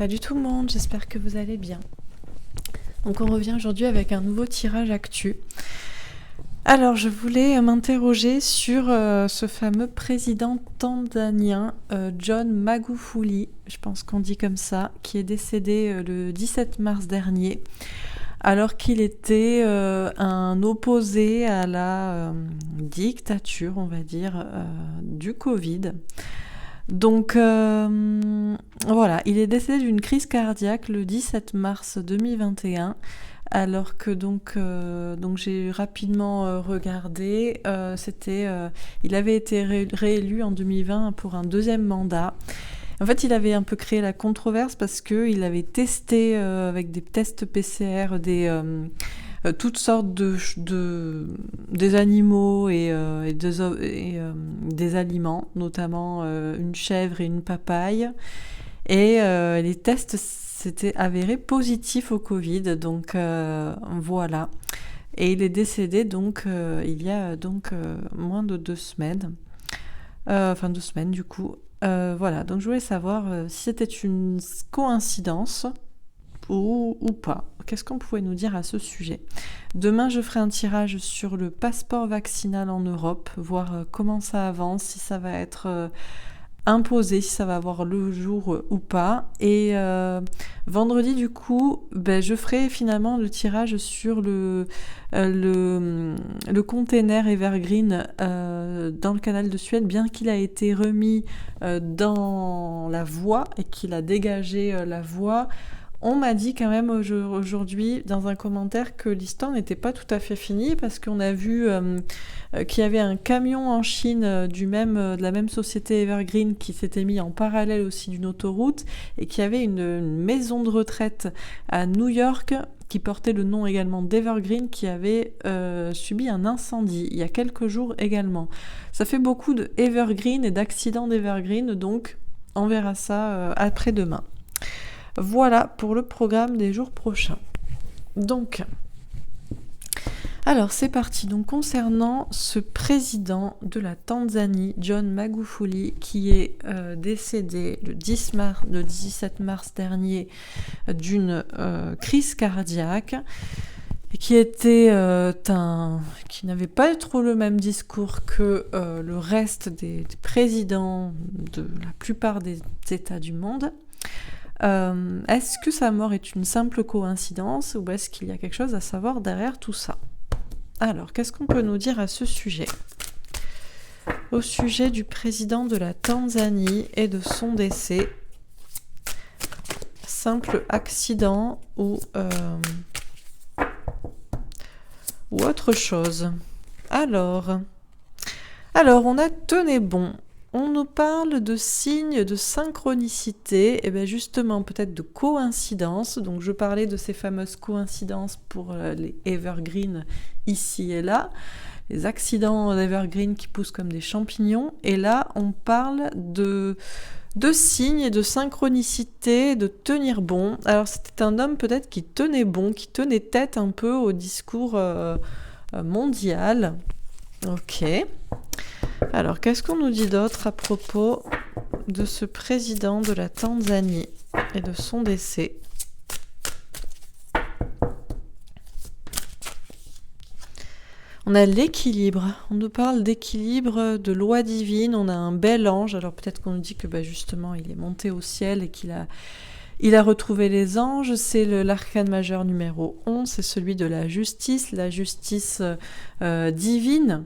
Salut tout le monde, j'espère que vous allez bien. Donc on revient aujourd'hui avec un nouveau tirage actu. Alors je voulais m'interroger sur ce fameux président tanzanien John Magufuli, je pense qu'on dit comme ça, qui est décédé le 17 mars dernier, alors qu'il était un opposé à la dictature, on va dire, du Covid. Donc voilà, il est décédé d'une crise cardiaque le 17 mars 2021, alors que donc j'ai rapidement regardé, il avait été réélu en 2020 pour un deuxième mandat. En fait, il avait un peu créé la controverse parce qu'il avait testé avec des tests PCR toutes sortes des animaux et des aliments, notamment une chèvre et une papaye. Et les tests s'étaient avérés positifs au Covid, donc voilà. Et il est décédé donc il y a donc moins de 2 semaines. 2 semaines du coup. Voilà, donc je voulais savoir si c'était une coïncidence ou pas. Qu'est-ce qu'on pouvait nous dire à ce sujet ? Demain, je ferai un tirage sur le passeport vaccinal en Europe, voir comment ça avance, si ça va être imposé, si ça va avoir le jour ou pas. Et vendredi, du coup, je ferai finalement le tirage sur le container Evergreen dans le canal de Suède, bien qu'il a été remis dans la voie et qu'il a dégagé la voie. On m'a dit quand même aujourd'hui dans un commentaire que l'histoire n'était pas tout à fait finie parce qu'on a vu qu'il y avait un camion en Chine de la même société Evergreen qui s'était mis en parallèle aussi d'une autoroute et qu'il y avait une maison de retraite à New York qui portait le nom également d'Evergreen qui avait subi un incendie il y a quelques jours également. Ça fait beaucoup de Evergreen et d'accidents d'Evergreen, donc on verra ça après-demain. Voilà pour le programme des jours prochains. Donc, alors c'est parti. Donc concernant ce président de la Tanzanie, John Magufuli, qui est décédé le 17 mars dernier d'une crise cardiaque, et qui n'avait pas trop le même discours que le reste des présidents de la plupart des États du monde. Est-ce que sa mort est une simple coïncidence ou est-ce qu'il y a quelque chose à savoir derrière tout ça ? Alors, qu'est-ce qu'on peut nous dire à ce sujet ? Au sujet du président de la Tanzanie et de son décès, simple accident ou autre chose. Alors, on a tenu bon. On nous parle de signes de synchronicité, et bien justement peut-être de coïncidence. Donc je parlais de ces fameuses coïncidences pour les evergreen ici et là, les accidents d'evergreen qui poussent comme des champignons. Et là on parle de signes et de synchronicité, de tenir bon. Alors c'était un homme peut-être qui tenait bon, qui tenait tête un peu au discours mondial. Ok. Alors, qu'est-ce qu'on nous dit d'autre à propos de ce président de la Tanzanie et de son décès ? On a l'équilibre. On nous parle d'équilibre, de loi divine. On a un bel ange. Alors, peut-être qu'on nous dit que justement, il est monté au ciel et qu'il a retrouvé les anges. C'est l'arcane majeur numéro 11. C'est celui de la justice divine.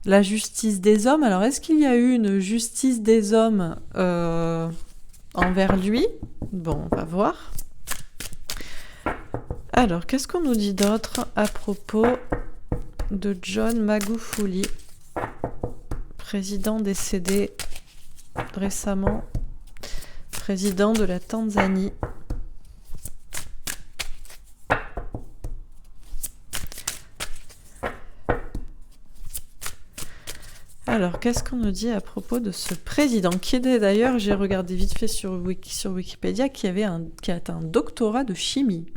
La justice des hommes. Alors, est-ce qu'il y a eu une justice des hommes envers lui ? Bon, on va voir. Alors, qu'est-ce qu'on nous dit d'autre à propos de John Magufuli, président décédé récemment, président de la Tanzanie ? Alors, qu'est-ce qu'on nous dit à propos de ce président qui est d'ailleurs, j'ai regardé vite fait sur Wikipédia, qui a un doctorat de chimie.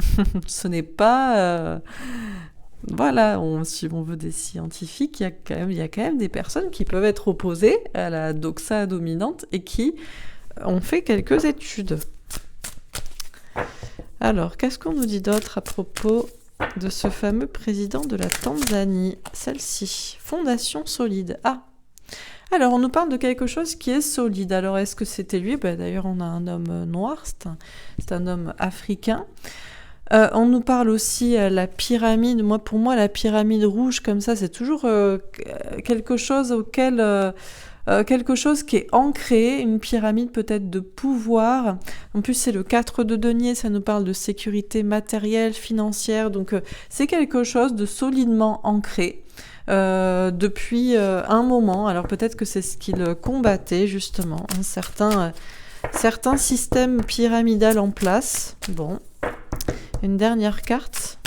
Ce n'est pas... voilà, si on veut des scientifiques, il y a quand même des personnes qui peuvent être opposées à la doxa dominante et qui ont fait quelques études. Alors, qu'est-ce qu'on nous dit d'autre à propos de ce fameux président de la Tanzanie? Celle-ci, fondation solide. Ah, alors on nous parle de quelque chose qui est solide. Alors, est-ce que c'était lui? D'ailleurs, on a un homme noir, c'est un homme africain. On nous parle aussi la pyramide. Pour moi, la pyramide rouge, comme ça, c'est toujours quelque chose quelque chose qui est ancré, une pyramide peut-être de pouvoir. En plus, c'est le 4 de denier, ça nous parle de sécurité matérielle, financière. Donc, c'est quelque chose de solidement ancré depuis un moment. Alors, peut-être que c'est ce qu'il combattait, justement. Certains systèmes pyramidal en place. Bon. Une dernière carte.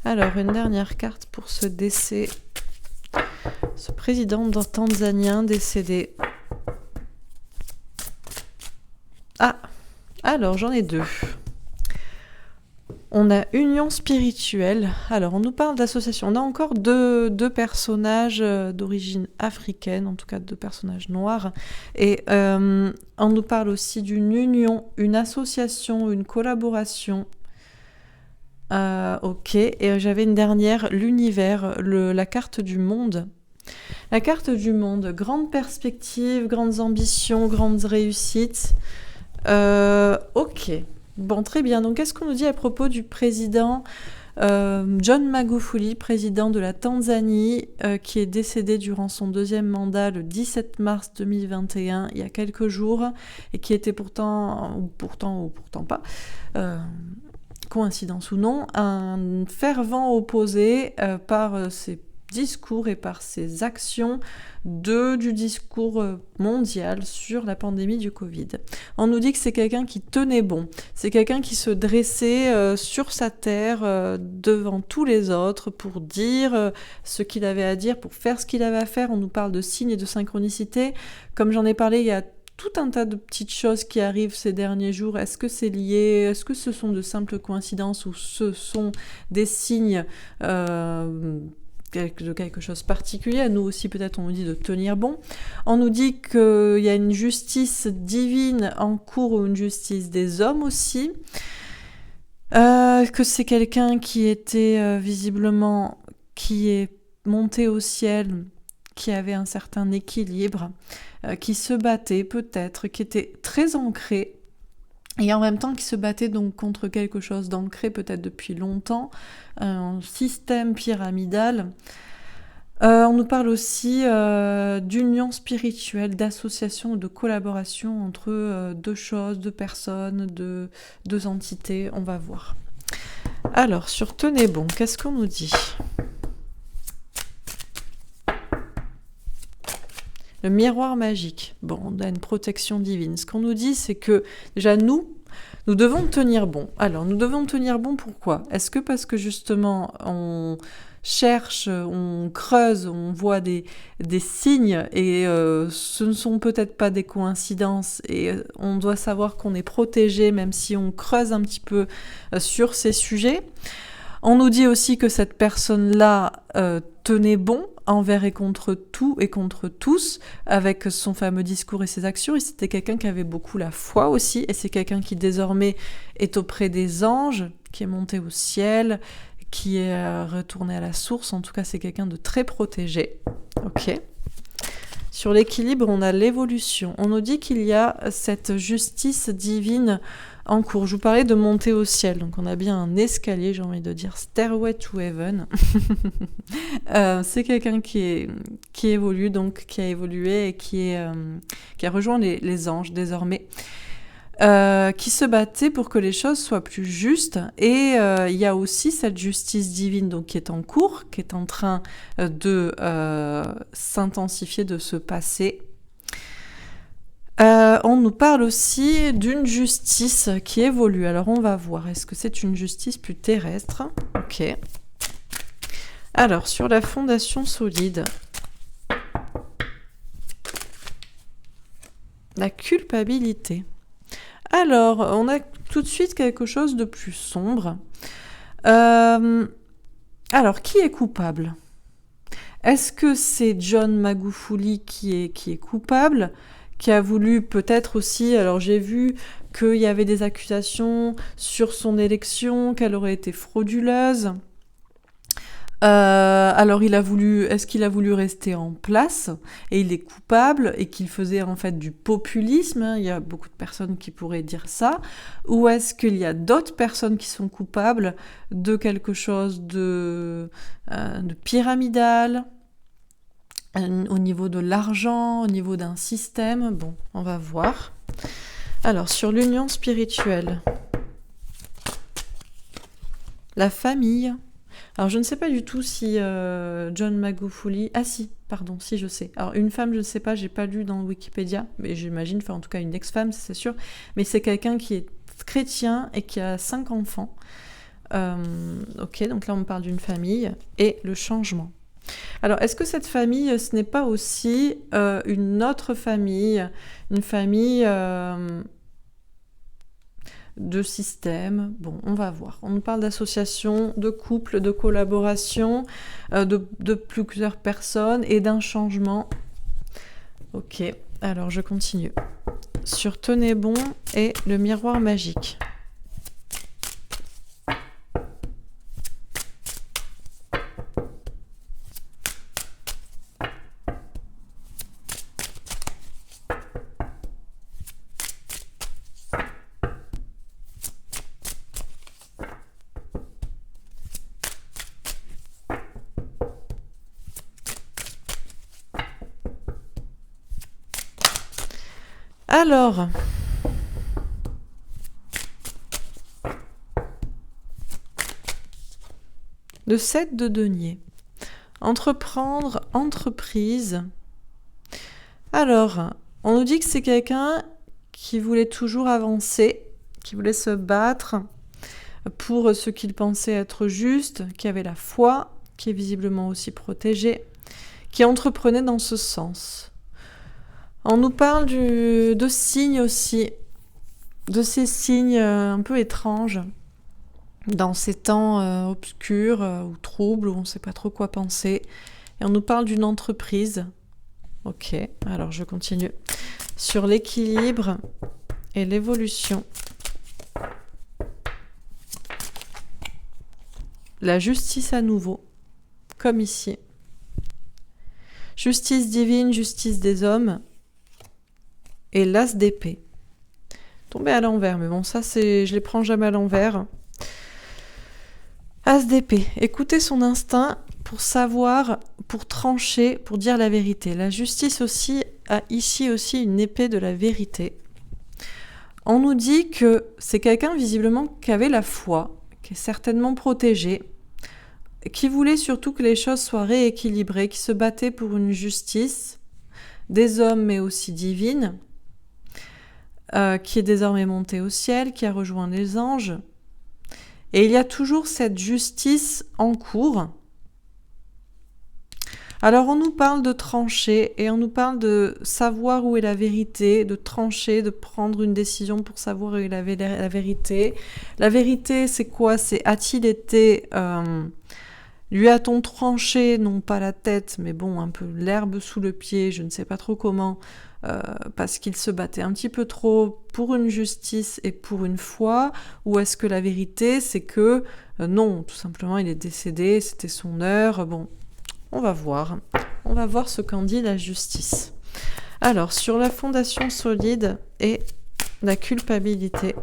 Alors, une dernière carte pour ce décès. Ce président tanzanien décédé. Ah, alors j'en ai deux. On a union spirituelle. Alors, on nous parle d'association. On a encore deux personnages d'origine africaine, en tout cas deux personnages noirs. Et on nous parle aussi d'une union, une association, une collaboration. Ok. Et j'avais une dernière, l'univers, la carte du monde. La carte du monde, grande perspective, grandes ambitions, grandes réussites. Ok. Bon, très bien. Donc, qu'est-ce qu'on nous dit à propos du président John Magufuli, président de la Tanzanie, qui est décédé durant son deuxième mandat le 17 mars 2021, il y a quelques jours, et qui était pourtant pas, coïncidence ou non, un fervent opposé par ses discours et par ses actions du discours mondial sur la pandémie du Covid. On nous dit que c'est quelqu'un qui tenait bon, c'est quelqu'un qui se dressait sur sa terre devant tous les autres pour dire ce qu'il avait à dire, pour faire ce qu'il avait à faire. On nous parle de signes et de synchronicité. Comme j'en ai parlé, il y a tout un tas de petites choses qui arrivent ces derniers jours. Est-ce que c'est lié? Est-ce que ce sont de simples coïncidences ou ce sont des signes de quelque chose de particulier? À nous aussi, peut-être, on nous dit de tenir bon. On nous dit qu'il y a une justice divine en cours, ou une justice des hommes aussi. Que c'est quelqu'un qui était visiblement, qui est monté au ciel, qui avait un certain équilibre, qui se battait peut-être, qui était très ancré, et en même temps qui se battait donc contre quelque chose d'ancré peut-être depuis longtemps, un système pyramidal. On nous parle aussi d'union spirituelle, d'association, de collaboration entre deux choses, deux personnes, deux entités. On va voir. Alors, sur Tenez bon, qu'est-ce qu'on nous dit ? Le miroir magique. Bon, on a une protection divine. Ce qu'on nous dit, c'est que déjà nous devons tenir bon. Alors, nous devons tenir bon pourquoi ? Est-ce que parce que justement, on cherche, on creuse, on voit des signes et ce ne sont peut-être pas des coïncidences et on doit savoir qu'on est protégé même si on creuse un petit peu sur ces sujets. On nous dit aussi que cette personne-là tenait bon envers et contre tout et contre tous, avec son fameux discours et ses actions. Et c'était quelqu'un qui avait beaucoup la foi aussi, et c'est quelqu'un qui désormais est auprès des anges, qui est monté au ciel, qui est retourné à la source. En tout cas, c'est quelqu'un de très protégé. Ok. Sur l'équilibre, on a l'évolution. On nous dit qu'il y a cette justice divine en cours. Je vous parlais de monter au ciel, donc on a bien un escalier, j'ai envie de dire Stairway to Heaven. C'est quelqu'un qui évolue, donc qui a évolué et qui a rejoint les anges désormais, qui se battait pour que les choses soient plus justes. Et il y a aussi cette justice divine donc qui est en cours, qui est en train de s'intensifier, de se passer. On nous parle aussi d'une justice qui évolue. Alors on va voir, est-ce que c'est une justice plus terrestre ? Ok. Alors sur la fondation solide, la culpabilité. Alors on a tout de suite quelque chose de plus sombre. Alors, qui est coupable? Est-ce que c'est John Magufuli qui est coupable, qui a voulu peut-être aussi... Alors j'ai vu qu'il y avait des accusations sur son élection, qu'elle aurait été frauduleuse. Alors est-ce qu'il a voulu rester en place et il est coupable et qu'il faisait en fait du populisme, hein, il y a beaucoup de personnes qui pourraient dire ça, ou est-ce qu'il y a d'autres personnes qui sont coupables de quelque chose de pyramidal, au niveau de l'argent, au niveau d'un système? Bon, on va voir. Alors, sur l'union spirituelle, la famille... Alors, je ne sais pas du tout si John Magufuli... Ah si, pardon, si je sais. Alors, une femme, je ne sais pas, j'ai pas lu dans Wikipédia, mais j'imagine, enfin en tout cas une ex-femme, c'est sûr. Mais c'est quelqu'un qui est chrétien et qui a 5 enfants. Ok, donc là on parle d'une famille et le changement. Alors, est-ce que cette famille, ce n'est pas aussi une autre famille, une famille... de système, bon, on va voir. On nous parle d'association, de couple, de collaboration, de plusieurs personnes et d'un changement. Ok, alors je continue. Sur Tenez bon et le miroir magique. Alors, le 7 de denier. Entreprendre, entreprise. Alors, on nous dit que c'est quelqu'un qui voulait toujours avancer, qui voulait se battre pour ce qu'il pensait être juste, qui avait la foi, qui est visiblement aussi protégé, qui entreprenait dans ce sens. On nous parle de signes aussi, de ces signes un peu étranges, dans ces temps obscurs ou troubles, où on ne sait pas trop quoi penser. Et on nous parle d'une entreprise. Ok, alors je continue. Sur l'équilibre et l'évolution. La justice à nouveau, comme ici. Justice divine, justice des hommes. Et l'as d'épée. Tombé à l'envers, mais bon, ça, je les prends jamais à l'envers. As d'épée. Écoutez son instinct pour savoir, pour trancher, pour dire la vérité. La justice aussi a ici aussi une épée de la vérité. On nous dit que c'est quelqu'un visiblement qui avait la foi, qui est certainement protégé, qui voulait surtout que les choses soient rééquilibrées, qui se battait pour une justice des hommes mais aussi divine, qui est désormais monté au ciel, qui a rejoint les anges. Et il y a toujours cette justice en cours. Alors on nous parle de trancher et on nous parle de savoir où est la vérité, de trancher, de prendre une décision pour savoir où est la vérité. La vérité, c'est quoi? C'est a-t-il été... lui a-t-on tranché, non pas la tête, mais bon, un peu l'herbe sous le pied, je ne sais pas trop comment, parce qu'il se battait un petit peu trop pour une justice et pour une foi, ou est-ce que la vérité, c'est que non, tout simplement, il est décédé, c'était son heure, bon, on va voir ce qu'en dit la justice. Alors, sur la fondation solide et la culpabilité.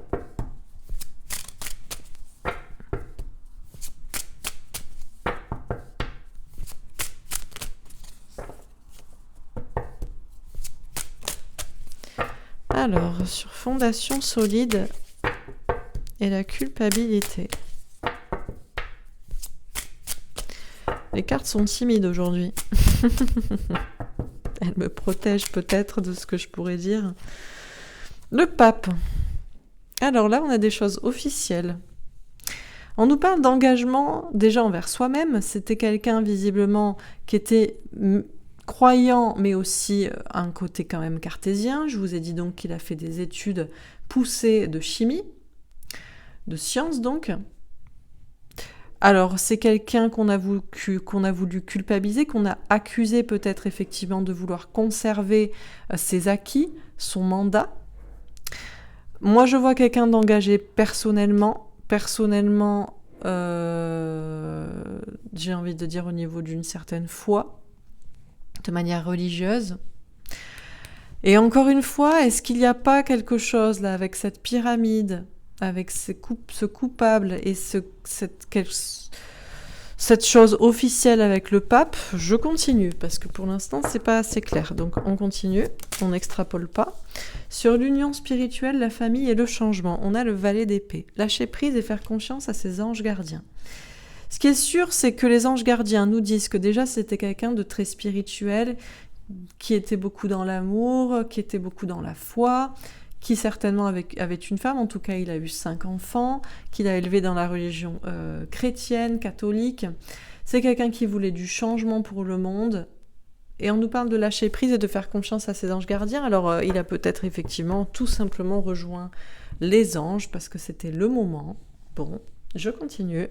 Alors, sur fondation solide et la culpabilité. Les cartes sont timides aujourd'hui. Elles me protègent peut-être de ce que je pourrais dire. Le pape. Alors là, on a des choses officielles. On nous parle d'engagement déjà envers soi-même. C'était quelqu'un visiblement qui était croyant, mais aussi un côté quand même cartésien. Je vous ai dit donc qu'il a fait des études poussées de chimie, de sciences donc. Alors, c'est quelqu'un qu'on a voulu culpabiliser, qu'on a accusé peut-être effectivement de vouloir conserver ses acquis, son mandat. Moi, je vois quelqu'un d'engagé personnellement. Personnellement, j'ai envie de dire au niveau d'une certaine foi, de manière religieuse. Et encore une fois, est-ce qu'il n'y a pas quelque chose là avec cette pyramide, avec ce coupable et cette chose officielle avec le pape? Je continue, parce que pour l'instant, c'est pas assez clair. Donc on continue, on n'extrapole pas. Sur l'union spirituelle, la famille et le changement, on a le valet d'épée. Lâcher prise et faire confiance à ses anges gardiens. Ce qui est sûr, c'est que les anges gardiens nous disent que déjà c'était quelqu'un de très spirituel, qui était beaucoup dans l'amour, qui était beaucoup dans la foi, qui certainement avait une femme, en tout cas il a eu 5 enfants, qu'il a élevé dans la religion chrétienne, catholique. C'est quelqu'un qui voulait du changement pour le monde. Et on nous parle de lâcher prise et de faire confiance à ses anges gardiens. Alors il a peut-être effectivement tout simplement rejoint les anges parce que c'était le moment. Bon, je continue.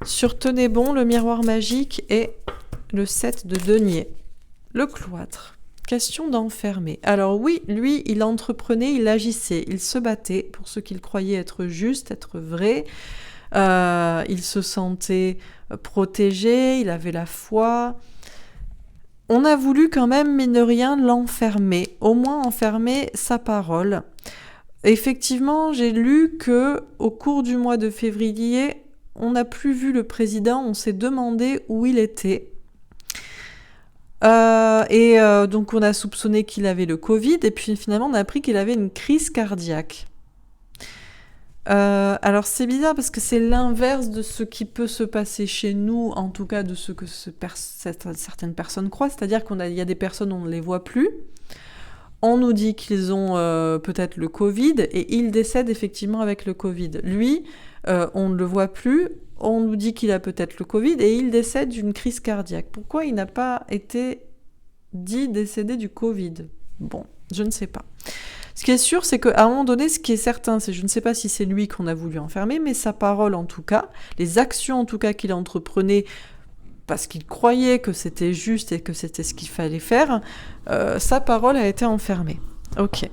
Sur Tenez bon, le miroir magique et le 7 de denier. Le cloître. Question d'enfermer. Alors oui, lui, il entreprenait, il agissait, il se battait pour ce qu'il croyait être juste, être vrai. Il se sentait protégé, il avait la foi. On a voulu quand même, mine de rien, l'enfermer, au moins enfermer sa parole. Effectivement, j'ai lu que au cours du mois de février, on n'a plus vu le président, on s'est demandé où il était. Donc on a soupçonné qu'il avait le Covid, et puis finalement on a appris qu'il avait une crise cardiaque. Alors c'est bizarre parce que c'est l'inverse de ce qui peut se passer chez nous, en tout cas de ce que certaines personnes croient, c'est-à-dire qu'il y a des personnes, on ne les voit plus, on nous dit qu'ils ont peut-être le Covid, et ils décèdent effectivement avec le Covid. Lui, on ne le voit plus, on nous dit qu'il a peut-être le Covid, et il décède d'une crise cardiaque. Pourquoi il n'a pas été dit décédé du Covid? Bon, je ne sais pas. Ce qui est sûr, c'est qu'à un moment donné, ce qui est certain, c'est, je ne sais pas si c'est lui qu'on a voulu enfermer, mais sa parole en tout cas, les actions en tout cas qu'il entreprenait, parce qu'il croyait que c'était juste et que c'était ce qu'il fallait faire, sa parole a été enfermée. Ok.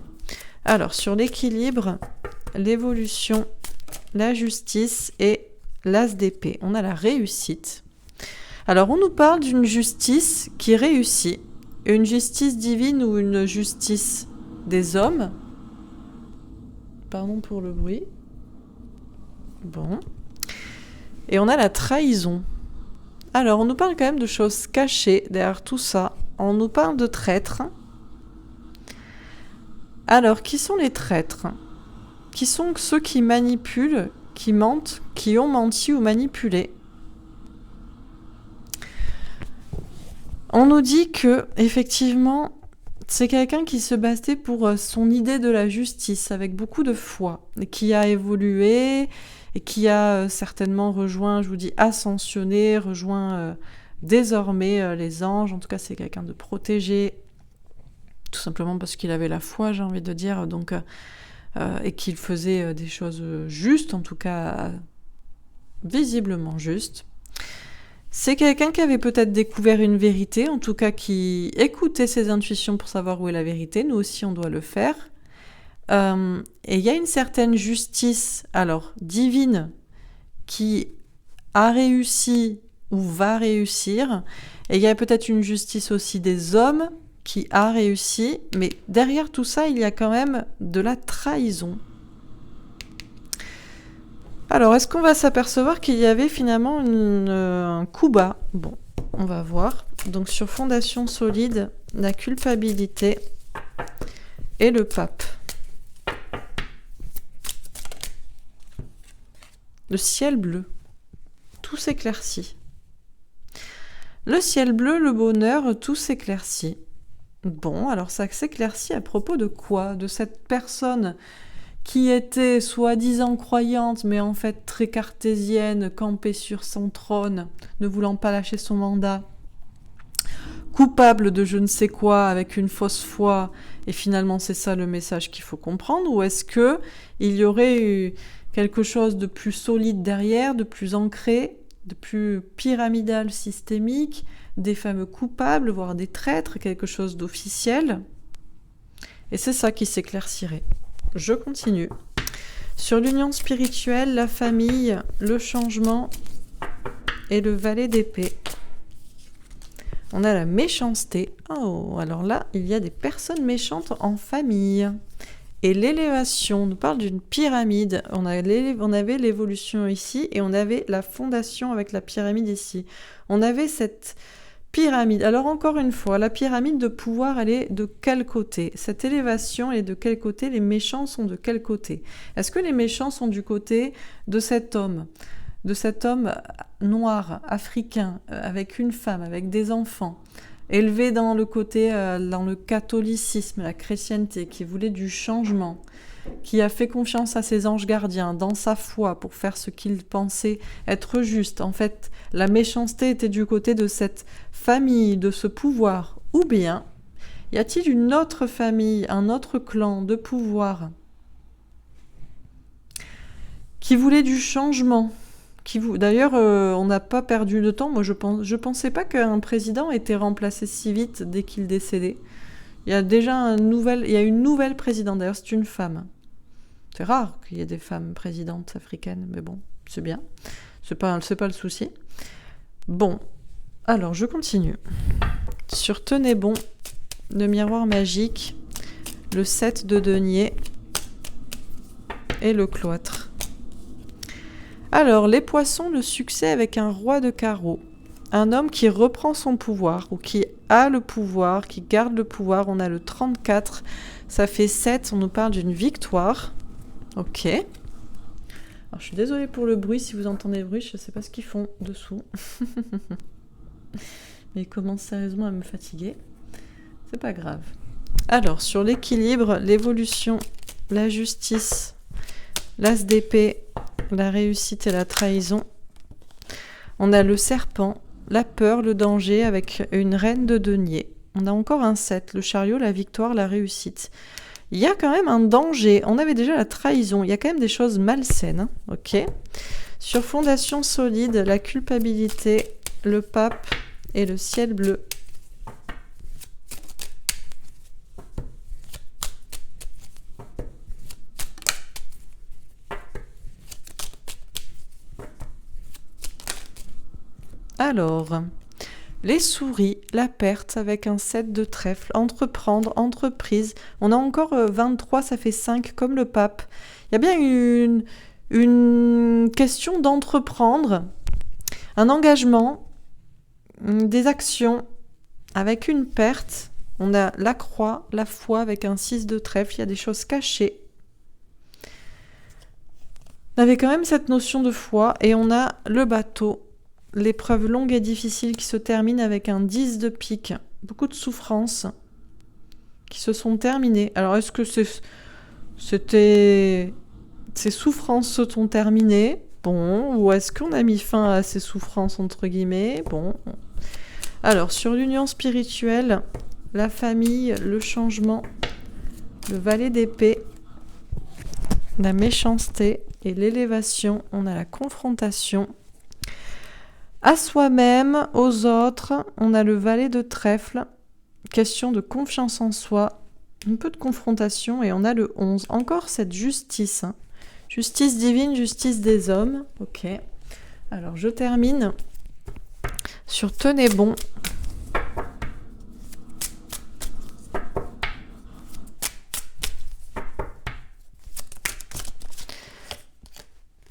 Alors, sur l'équilibre, l'évolution, la justice et l'as d'épée, on a la réussite. Alors, on nous parle d'une justice qui réussit, une justice divine ou une justice des hommes. Pardon pour le bruit. Bon. Et on a la trahison. Alors, on nous parle quand même de choses cachées derrière tout ça. On nous parle de traîtres. Alors, qui sont les traîtres? Qui sont ceux qui manipulent, qui mentent, qui ont menti ou manipulé? On nous dit que, effectivement, c'est quelqu'un qui se battait pour son idée de la justice, avec beaucoup de foi, et qui a évolué, et qui a certainement rejoint, je vous dis, ascensionné, rejoint désormais les anges. En tout cas, c'est quelqu'un de protégé, tout simplement parce qu'il avait la foi, j'ai envie de dire, donc, et qu'il faisait des choses justes, en tout cas visiblement justes. C'est quelqu'un qui avait peut-être découvert une vérité, en tout cas qui écoutait ses intuitions pour savoir où est la vérité. Nous aussi, on doit le faire. Et il y a une certaine justice, alors divine, qui a réussi ou va réussir. Et il y a peut-être une justice aussi des hommes qui a réussi. Mais derrière tout ça, il y a quand même de la trahison. Alors, est-ce qu'on va s'apercevoir qu'il y avait finalement un coup bas? Bon, on va voir. Donc, sur fondation solide, la culpabilité et le pape. Le ciel bleu. Tout s'éclaircit. Le ciel bleu, le bonheur, tout s'éclaircit. Bon, alors ça s'éclaircit à propos de quoi? De cette personne qui était soi-disant croyante, mais en fait très cartésienne, campée sur son trône, ne voulant pas lâcher son mandat, coupable de je ne sais quoi, avec une fausse foi, et finalement c'est ça le message qu'il faut comprendre, ou est-ce que il y aurait quelque chose de plus solide derrière, de plus ancré, de plus pyramidal, systémique, des fameux coupables, voire des traîtres, quelque chose d'officiel. Et c'est ça qui s'éclaircirait. Je continue. Sur l'union spirituelle, la famille, le changement et le valet d'épée. On a la méchanceté. Oh, alors là, il y a des personnes méchantes en famille. Et l'élévation, on nous parle d'une pyramide. On avait l'évolution ici et on avait la fondation avec la pyramide ici. On avait cette pyramide. Alors encore une fois, la pyramide de pouvoir, elle est de quel côté? Cette élévation, elle est de quel côté? Les méchants sont de quel côté? Est-ce que les méchants sont du côté de cet homme noir, africain, avec une femme, avec des enfants, élevé dans le côté, dans le catholicisme, la chrétienté, qui voulait du changement, qui a fait confiance à ses anges gardiens, dans sa foi, pour faire ce qu'il pensait être juste. En fait, la méchanceté était du côté de cette famille, de ce pouvoir. Ou bien, y a-t-il une autre famille, un autre clan de pouvoir qui voulait du changement? D'ailleurs, on n'a pas perdu de temps. Moi, je pensais pas qu'un président était remplacé si vite dès qu'il décédait. Il y a déjà une nouvelle présidente. D'ailleurs, c'est une femme. C'est rare qu'il y ait des femmes présidentes africaines, mais bon, c'est bien. C'est pas le souci. Bon, alors je continue. Sur Tenez bon, le miroir magique, le 7 de denier et le cloître. Alors, les poissons, le succès avec un roi de carreau. Un homme qui reprend son pouvoir, ou qui a le pouvoir, qui garde le pouvoir. On a le 34, ça fait 7, on nous parle d'une victoire. Ok. Alors, je suis désolée pour le bruit, si vous entendez le bruit, je ne sais pas ce qu'ils font dessous. Mais ils commencent sérieusement à me fatiguer. C'est pas grave. Alors, sur l'équilibre, l'évolution, la justice, l'as d'épée, la réussite et la trahison. On a le serpent, la peur, le danger avec une reine de denier. On a encore un 7, le chariot, la victoire, la réussite. Il y a quand même un danger. On avait déjà la trahison. Il y a quand même des choses malsaines. Ok. Sur fondation solide, la culpabilité, le pape et le ciel bleu. Alors, les souris, la perte avec un 7 de trèfle, entreprendre, entreprise. On a encore 23, ça fait 5, comme le pape. Il y a bien une question d'entreprendre, un engagement, des actions avec une perte. On a la croix, la foi avec un 6 de trèfle. Il y a des choses cachées. On avait quand même cette notion de foi et on a le bateau. L'épreuve longue et difficile qui se termine avec un 10 de pique. Beaucoup de souffrances qui se sont terminées. Alors, est-ce que ces souffrances se sont terminées? Bon. Ou est-ce qu'on a mis fin à ces souffrances, entre guillemets? Bon. Alors, sur l'union spirituelle, la famille, le changement, le valet d'épée, la méchanceté et l'élévation, on a la confrontation. À soi-même, aux autres, on a le valet de trèfle, question de confiance en soi, un peu de confrontation, et on a le 11. Encore cette justice, hein. Justice divine, justice des hommes. Ok. Alors, je termine sur Tenez bon.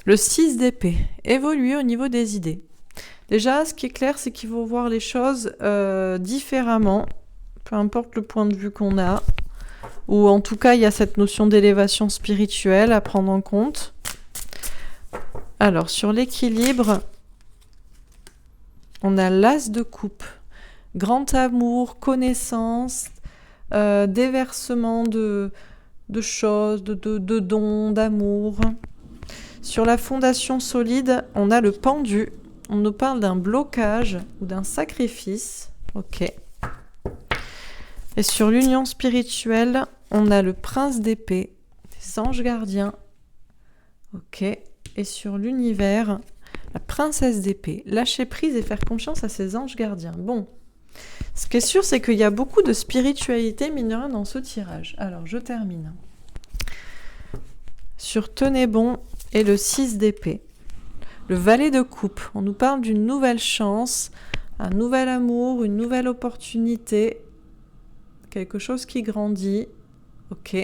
Le 6 d'épée, évoluer au niveau des idées. Déjà, ce qui est clair, c'est qu'il faut voir les choses différemment, peu importe le point de vue qu'on a, ou en tout cas, il y a cette notion d'élévation spirituelle à prendre en compte. Alors, sur l'équilibre, on a l'as de coupe, grand amour, connaissance, déversement de choses, de dons, d'amour. Sur la fondation solide, on a le pendu. On nous parle d'un blocage ou d'un sacrifice. Ok. Et sur l'union spirituelle, on a le prince d'épée, les anges gardiens. Ok. Et sur l'univers, la princesse d'épée. Lâcher prise et faire confiance à ses anges gardiens. Bon. Ce qui est sûr, c'est qu'il y a beaucoup de spiritualité, mine de rien, dans ce tirage. Alors, je termine. Sur tenez bon et le 6 d'épée. Le valet de coupe. On nous parle d'une nouvelle chance, un nouvel amour, une nouvelle opportunité, quelque chose qui grandit. Ok.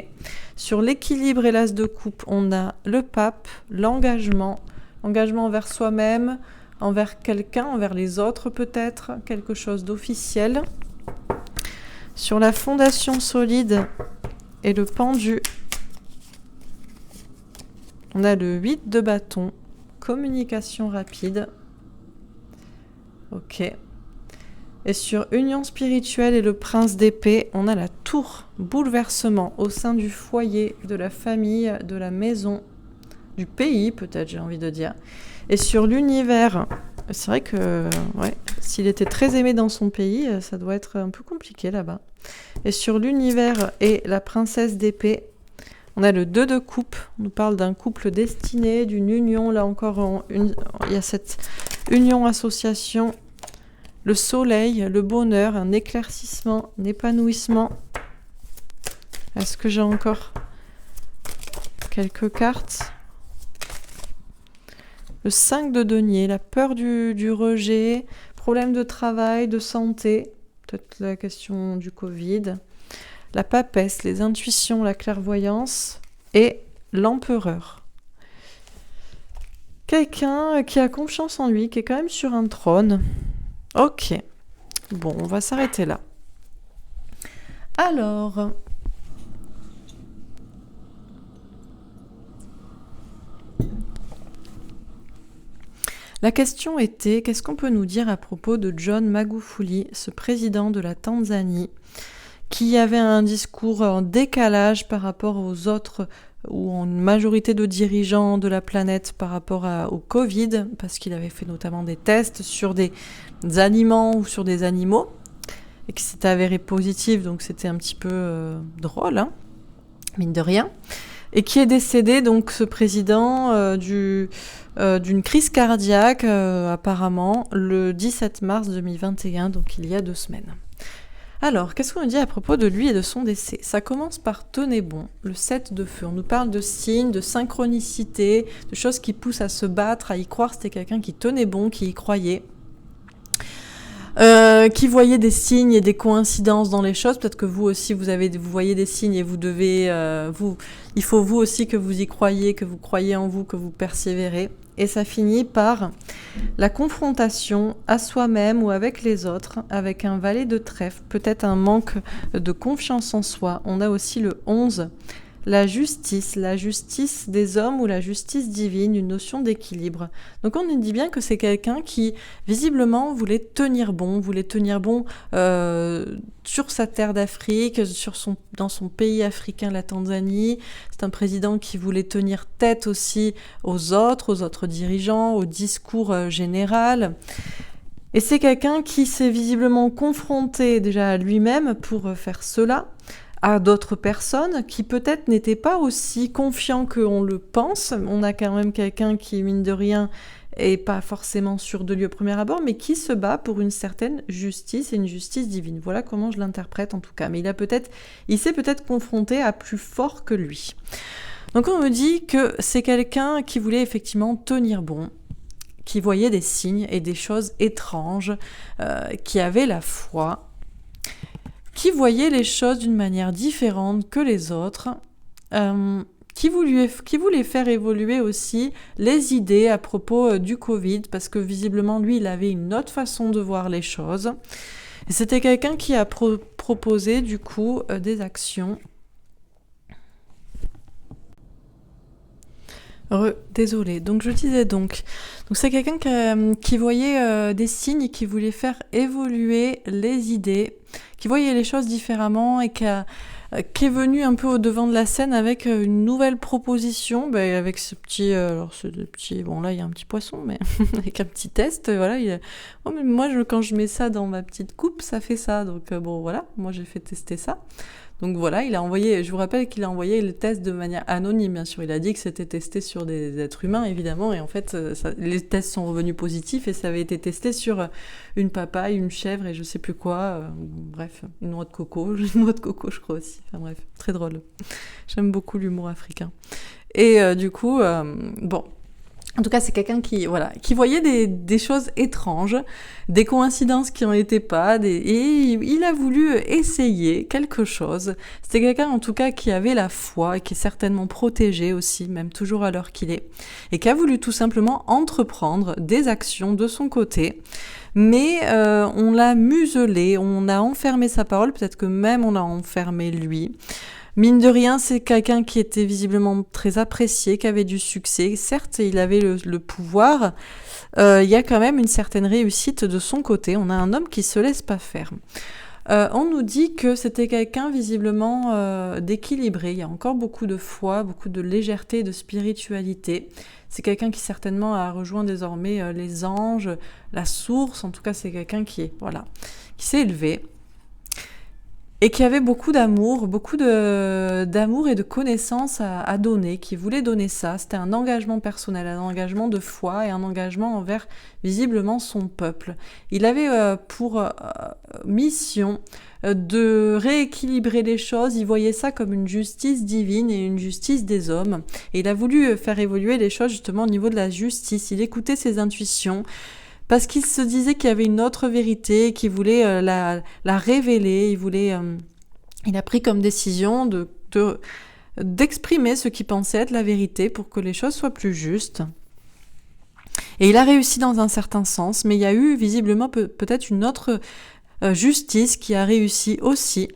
Sur l'équilibre et l'as de coupe, on a le pape, l'engagement envers soi-même, envers quelqu'un, envers les autres peut-être, quelque chose d'officiel. Sur la fondation solide et le pendu, on a le 8 de bâton, communication rapide. Ok. Et sur union spirituelle et le prince d'épée, on a la tour, bouleversement au sein du foyer, de la famille, de la maison, du pays peut-être, j'ai envie de dire. Et sur l'univers, c'est vrai que s'il était très aimé dans son pays, ça doit être un peu compliqué là-bas. Et sur l'univers et la princesse d'épée, on a le 2 de coupe, on nous parle d'un couple destiné, d'une union, là encore, il y a cette union-association, le soleil, le bonheur, un éclaircissement, un épanouissement. Est-ce que j'ai encore quelques cartes ? Le 5 de denier, la peur du rejet, problème de travail, de santé, peut-être la question du Covid, la papesse, les intuitions, la clairvoyance et l'empereur. Quelqu'un qui a confiance en lui, qui est quand même sur un trône. Ok, bon, on va s'arrêter là. Alors, la question était, qu'est-ce qu'on peut nous dire à propos de John Magufuli, ce président de la Tanzanie, qui avait un discours en décalage par rapport aux autres, ou en majorité de dirigeants de la planète par rapport au Covid, parce qu'il avait fait notamment des tests sur des aliments ou sur des animaux, et qui s'était avéré positif, donc c'était un petit peu drôle, hein, mine de rien, et qui est décédé, donc ce président, d'une crise cardiaque, apparemment, le 17 mars 2021, donc il y a 2 semaines. Alors, qu'est-ce qu'on dit à propos de lui et de son décès ? Ça commence par tenez bon, le 7 de feu. On nous parle de signes, de synchronicité, de choses qui poussent à se battre, à y croire. C'était quelqu'un qui tenait bon, qui y croyait. Qui voyait des signes et des coïncidences dans les choses. Peut-être que vous aussi, vous voyez des signes et vous devez... il faut vous aussi que vous y croyez, que vous croyez en vous, que vous persévérez. Et ça finit par la confrontation à soi-même ou avec les autres, avec un valet de trèfle, peut-être un manque de confiance en soi. On a aussi le 11, la justice des hommes ou la justice divine, une notion d'équilibre. Donc on nous dit bien que c'est quelqu'un qui visiblement voulait tenir bon sur sa terre d'Afrique, dans son pays africain, la Tanzanie. C'est un président qui voulait tenir tête aussi aux autres dirigeants, au discours général. Et c'est quelqu'un qui s'est visiblement confronté déjà à lui-même pour faire cela, à d'autres personnes qui peut-être n'étaient pas aussi confiants qu'on le pense. On a quand même quelqu'un qui, mine de rien, est pas forcément sûr de lui au premier abord, mais qui se bat pour une certaine justice et une justice divine. Voilà comment je l'interprète en tout cas. Mais il s'est peut-être confronté à plus fort que lui. Donc on me dit que c'est quelqu'un qui voulait effectivement tenir bon, qui voyait des signes et des choses étranges, qui avait la foi, qui voyait les choses d'une manière différente que les autres, qui voulait faire évoluer aussi les idées à propos du Covid, parce que visiblement, lui, il avait une autre façon de voir les choses. Et c'était quelqu'un qui a proposé, du coup, des actions. Désolée. Donc, je disais donc c'est quelqu'un qui voyait des signes et qui voulait faire évoluer les idées, qui voyait les choses différemment et qui a qui est venu un peu au devant de la scène avec une nouvelle proposition, avec ce petit, bon là il y a un petit poisson, mais avec un petit test, voilà. Oh, mais moi quand je mets ça dans ma petite coupe, ça fait ça, donc bon voilà, moi j'ai fait tester ça. Donc voilà, il a envoyé, je vous rappelle qu'il a envoyé le test de manière anonyme, bien sûr. Il a dit que c'était testé sur des êtres humains, évidemment, et en fait, les tests sont revenus positifs et ça avait été testé sur une papaye, une chèvre et je sais plus quoi. Bref, une noix de coco, je crois aussi. Enfin bref, très drôle. J'aime beaucoup l'humour africain. Et du coup, bon. En tout cas, c'est quelqu'un qui voyait des choses étranges, des coïncidences qui n'en étaient pas, et il a voulu essayer quelque chose. C'était quelqu'un, en tout cas, qui avait la foi, et qui est certainement protégé aussi, même toujours à l'heure qu'il est, et qui a voulu tout simplement entreprendre des actions de son côté. Mais on l'a muselé, on a enfermé sa parole, peut-être que même on a enfermé lui. Mine de rien, c'est quelqu'un qui était visiblement très apprécié, qui avait du succès. Certes, il avait le pouvoir. Il y a quand même une certaine réussite de son côté. On a un homme qui se laisse pas faire. On nous dit que c'était quelqu'un visiblement d'équilibré. Il y a encore beaucoup de foi, beaucoup de légèreté, de spiritualité. C'est quelqu'un qui certainement a rejoint désormais les anges, la source. En tout cas, c'est quelqu'un qui s'est élevé. Et qui avait beaucoup d'amour et de connaissances à donner, qui voulait donner ça. C'était un engagement personnel, un engagement de foi et un engagement envers, visiblement, son peuple. Il avait pour mission de rééquilibrer les choses. Il voyait ça comme une justice divine et une justice des hommes. Et il a voulu faire évoluer les choses justement au niveau de la justice. Il écoutait ses intuitions, parce qu'il se disait qu'il y avait une autre vérité, qu'il voulait la révéler, il a pris comme décision d'exprimer ce qu'il pensait être la vérité pour que les choses soient plus justes. Et il a réussi dans un certain sens, mais il y a eu visiblement peut-être une autre justice qui a réussi aussi.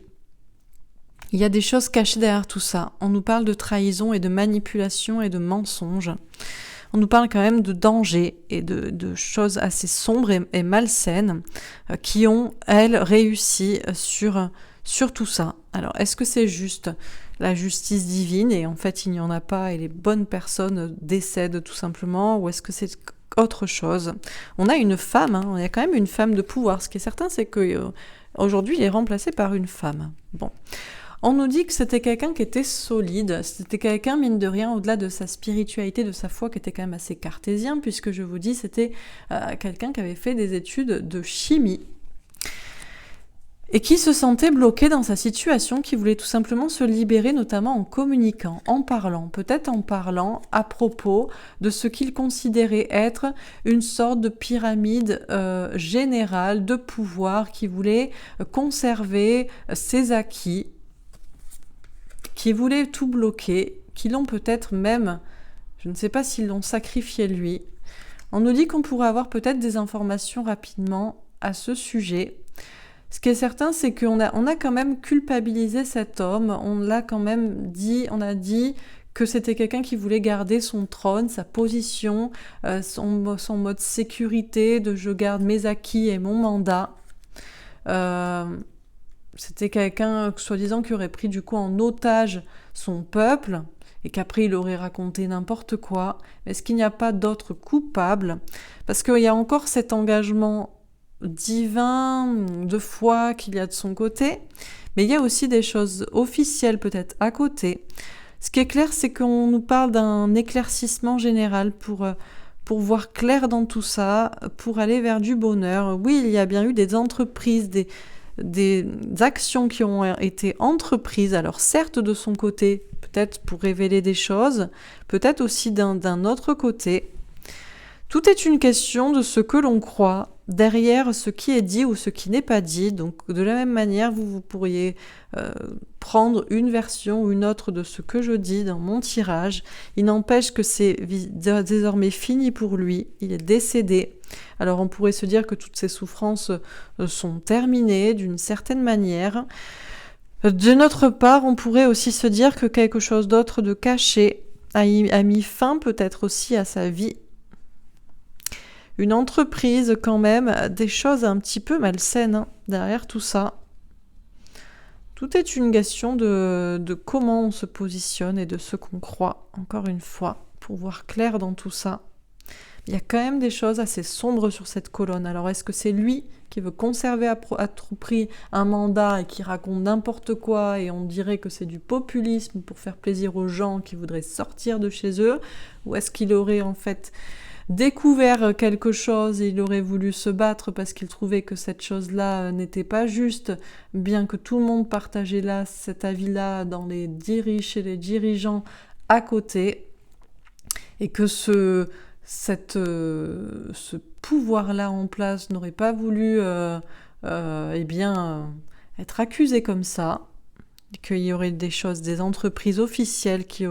Il y a des choses cachées derrière tout ça. On nous parle de trahison et de manipulation et de mensonges. On nous parle quand même de dangers et de choses assez sombres et malsaines qui ont, elles, réussi sur tout ça. Alors, est-ce que c'est juste la justice divine et en fait, il n'y en a pas et les bonnes personnes décèdent tout simplement, ou est-ce que c'est autre chose? On a une femme, il y a quand même une femme de pouvoir. Ce qui est certain, c'est qu'aujourd'hui, il est remplacé par une femme. Bon. On nous dit que c'était quelqu'un qui était solide, c'était quelqu'un, mine de rien, au-delà de sa spiritualité, de sa foi, qui était quand même assez cartésien, puisque je vous dis, c'était quelqu'un qui avait fait des études de chimie, et qui se sentait bloqué dans sa situation, qui voulait tout simplement se libérer, notamment en communiquant, en parlant, peut-être en parlant à propos de ce qu'il considérait être une sorte de pyramide générale de pouvoir, qui voulait conserver ses acquis, qui voulaient tout bloquer, qui l'ont peut-être même, je ne sais pas s'ils l'ont sacrifié lui. On nous dit qu'on pourrait avoir peut-être des informations rapidement à ce sujet. Ce qui est certain, c'est qu'on a quand même culpabilisé cet homme, on a dit que c'était quelqu'un qui voulait garder son trône, sa position, son mode sécurité, de je garde mes acquis et mon mandat. C'était quelqu'un, soi-disant, qui aurait pris du coup en otage son peuple et qu'après il aurait raconté n'importe quoi. Mais est-ce qu'il n'y a pas d'autres coupables? Parce qu'il y a encore cet engagement divin, de foi qu'il y a de son côté, mais il y a aussi des choses officielles peut-être à côté. Ce qui est clair, c'est qu'on nous parle d'un éclaircissement général pour voir clair dans tout ça, pour aller vers du bonheur. Oui, il y a bien eu des entreprises, des actions qui ont été entreprises, alors certes de son côté, peut-être pour révéler des choses, peut-être aussi d'un autre côté. Tout est une question de ce que l'on croit derrière ce qui est dit ou ce qui n'est pas dit. Donc de la même manière, vous pourriez prendre une version ou une autre de ce que je dis dans mon tirage. Il n'empêche que c'est désormais fini pour lui, il est décédé. Alors on pourrait se dire que toutes ces souffrances sont terminées d'une certaine manière. De notre part, on pourrait aussi se dire que quelque chose d'autre de caché a mis fin peut-être aussi à sa vie. Une entreprise quand même, des choses un petit peu malsaines derrière tout ça. Tout est une question de comment on se positionne et de ce qu'on croit, encore une fois, pour voir clair dans tout ça. Il y a quand même des choses assez sombres sur cette colonne. Alors, est-ce que c'est lui qui veut conserver à tout prix un mandat et qui raconte n'importe quoi et on dirait que c'est du populisme pour faire plaisir aux gens qui voudraient sortir de chez eux? Ou est-ce qu'il aurait en fait découvert quelque chose et il aurait voulu se battre parce qu'il trouvait que cette chose-là n'était pas juste, bien que tout le monde partageait là cet avis-là chez les dirigeants à côté, et que ce pouvoir-là en place n'aurait pas voulu être accusé comme ça, qu'il y aurait des entreprises officielles qui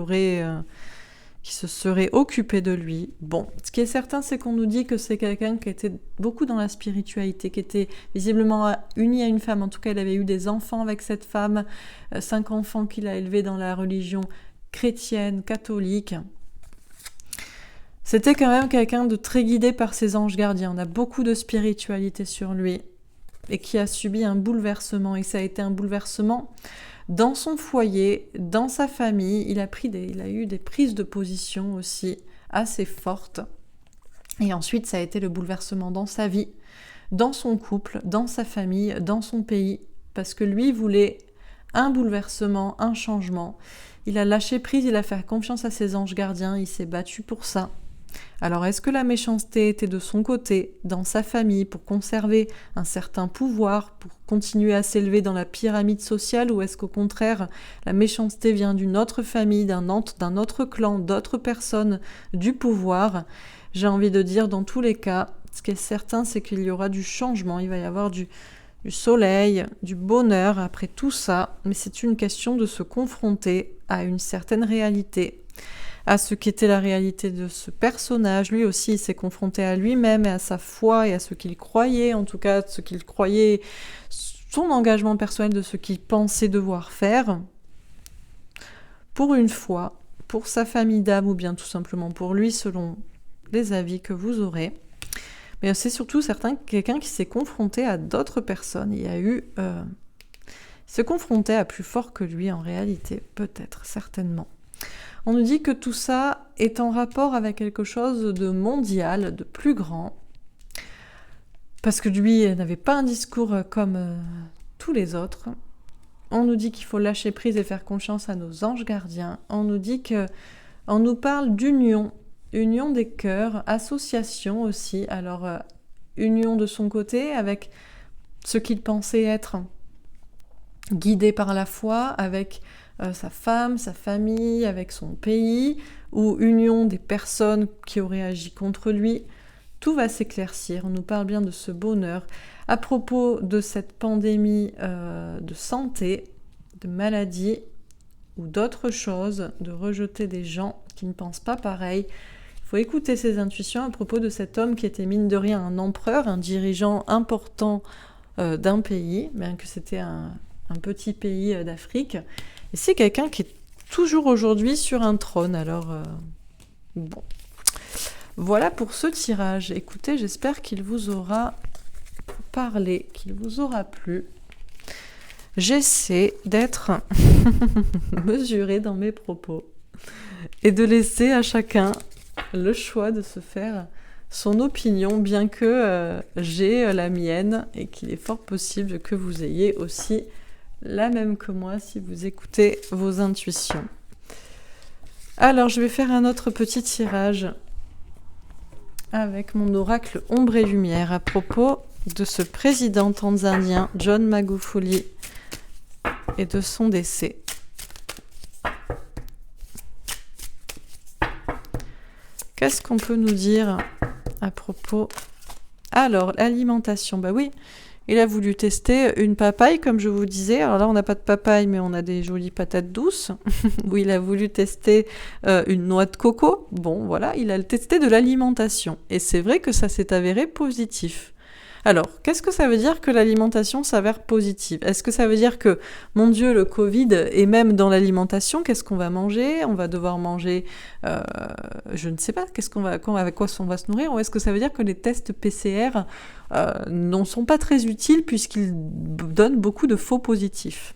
se seraient occupées de lui. Bon, ce qui est certain, c'est qu'on nous dit que c'est quelqu'un qui était beaucoup dans la spiritualité, qui était visiblement uni à une femme. En tout cas, il avait eu des enfants avec cette femme, 5 enfants qu'il a élevés dans la religion chrétienne, catholique. C'était quand même quelqu'un de très guidé par ses anges gardiens. On a beaucoup de spiritualité sur lui et qui a subi un bouleversement. Et ça a été un bouleversement dans son foyer, dans sa famille. Il a eu des prises de position aussi assez fortes. Et ensuite, ça a été le bouleversement dans sa vie, dans son couple, dans sa famille, dans son pays. Parce que lui voulait un bouleversement, un changement. Il a lâché prise, il a fait confiance à ses anges gardiens, il s'est battu pour ça. Alors, est-ce que la méchanceté était de son côté, dans sa famille, pour conserver un certain pouvoir, pour continuer à s'élever dans la pyramide sociale, ou est-ce qu'au contraire, la méchanceté vient d'une autre famille, d'un autre clan, d'autres personnes, du pouvoir? J'ai envie de dire, dans tous les cas, ce qui est certain, c'est qu'il y aura du changement, il va y avoir du soleil, du bonheur après tout ça, mais c'est une question de se confronter à une certaine réalité, à ce qu'était la réalité de ce personnage. Lui aussi, il s'est confronté à lui-même et à sa foi et à ce qu'il croyait, en tout cas ce qu'il croyait, son engagement personnel de ce qu'il pensait devoir faire pour une foi, pour sa famille d'âme ou bien tout simplement pour lui, selon les avis que vous aurez. Mais c'est surtout quelqu'un qui s'est confronté à d'autres personnes. Il s'est confronté à plus fort que lui en réalité, peut-être, certainement. On nous dit que tout ça est en rapport avec quelque chose de mondial, de plus grand, parce que lui n'avait pas un discours comme tous les autres. On nous dit qu'il faut lâcher prise et faire confiance à nos anges gardiens. On nous parle d'union des cœurs, association aussi. Alors, union de son côté avec ce qu'il pensait être guidé par la foi, avec sa femme, sa famille, avec son pays, ou union des personnes qui auraient agi contre lui. Tout va s'éclaircir. On nous parle bien de ce bonheur. À propos de cette pandémie de santé, de maladie ou d'autres choses, de rejeter des gens qui ne pensent pas pareil. Il faut écouter ses intuitions à propos de cet homme qui était mine de rien un empereur, un dirigeant important d'un pays, bien que c'était un petit pays d'Afrique. Et c'est quelqu'un qui est toujours aujourd'hui sur un trône. Alors, bon. Voilà pour ce tirage. Écoutez, j'espère qu'il vous aura parlé, qu'il vous aura plu. J'essaie d'être mesurée dans mes propos et de laisser à chacun le choix de se faire son opinion, bien que j'ai la mienne et qu'il est fort possible que vous ayez aussi la même que moi si vous écoutez vos intuitions. Alors, je vais faire un autre petit tirage avec mon oracle Ombre et Lumière à propos de ce président tanzanien, John Magufuli, et de son décès. Qu'est-ce qu'on peut nous dire à propos? Alors, l'alimentation, bah oui, il a voulu tester une papaye, comme je vous disais. Alors là, on n'a pas de papaye, mais on a des jolies patates douces. Où il a voulu tester une noix de coco. Bon, voilà, il a testé de l'alimentation. Et c'est vrai que ça s'est avéré positif. Alors, qu'est-ce que ça veut dire que l'alimentation s'avère positive? Est-ce que ça veut dire que, mon Dieu, le Covid est même dans l'alimentation? Qu'est-ce qu'on va manger? On va devoir manger, je ne sais pas, avec quoi on va se nourrir? Ou est-ce que ça veut dire que les tests PCR ne sont pas très utiles puisqu'ils donnent beaucoup de faux positifs?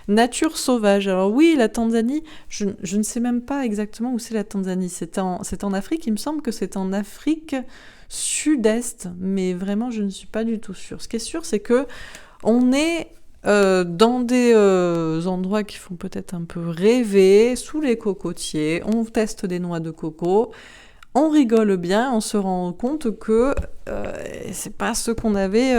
Nature sauvage. Alors oui, la Tanzanie, je ne sais même pas exactement où c'est la Tanzanie. C'est en Afrique, il me semble que c'est en Afrique sud-est, mais vraiment je ne suis pas du tout sûre. Ce qui est sûr, c'est que on est dans des endroits qui font peut-être un peu rêver, sous les cocotiers, on teste des noix de coco, on rigole bien, on se rend compte que c'est pas ce qu'on avait...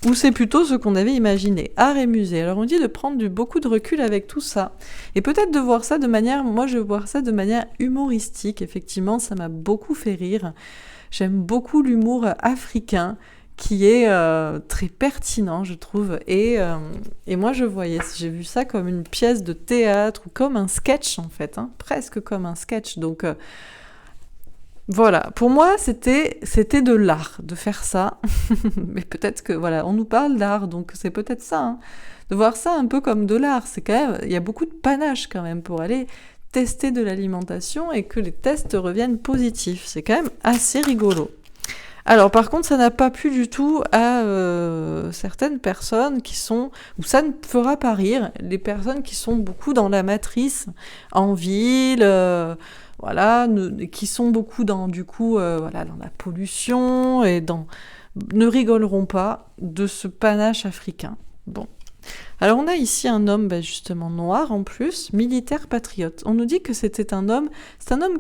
ou c'est plutôt ce qu'on avait imaginé, art et musée. Alors on dit de prendre beaucoup de recul avec tout ça, et peut-être de voir ça de manière, moi je vois ça de manière humoristique, effectivement ça m'a beaucoup fait rire, j'aime beaucoup l'humour africain, qui est très pertinent je trouve, et moi j'ai vu ça comme une pièce de théâtre, ou comme un sketch en fait, hein, presque comme un sketch, donc... Voilà, pour moi, c'était de l'art de faire ça. Mais peut-être que, voilà, on nous parle d'art, donc c'est peut-être ça. Hein. De voir ça un peu comme de l'art, c'est quand même... Il y a beaucoup de panache quand même pour aller tester de l'alimentation et que les tests reviennent positifs. C'est quand même assez rigolo. Alors par contre, ça n'a pas plu du tout à certaines personnes qui sont... Ou ça ne fera pas rire, les personnes qui sont beaucoup dans la matrice, en ville... voilà, qui sont beaucoup dans, du coup, voilà, dans la pollution et ne rigoleront pas de ce panache africain. Bon. Alors on a ici un homme, justement noir en plus, militaire patriote. On nous dit que c'est un homme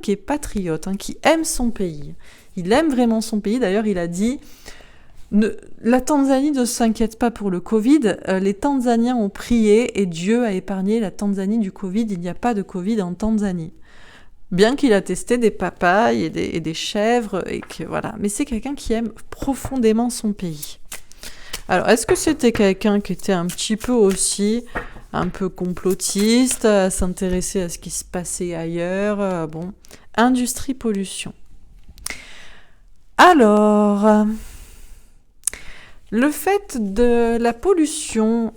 qui est patriote, hein, qui aime son pays. Il aime vraiment son pays. D'ailleurs, il a dit... La Tanzanie ne s'inquiète pas pour le Covid. Les Tanzaniens ont prié et Dieu a épargné la Tanzanie du Covid. Il n'y a pas de Covid en Tanzanie. Bien qu'il a testé des papayes et des chèvres, et que voilà. Mais c'est quelqu'un qui aime profondément son pays. Alors, est-ce que c'était quelqu'un qui était un petit peu aussi, un peu complotiste, à s'intéresser à ce qui se passait ailleurs, bon, industrie pollution. Alors, le fait de la pollution,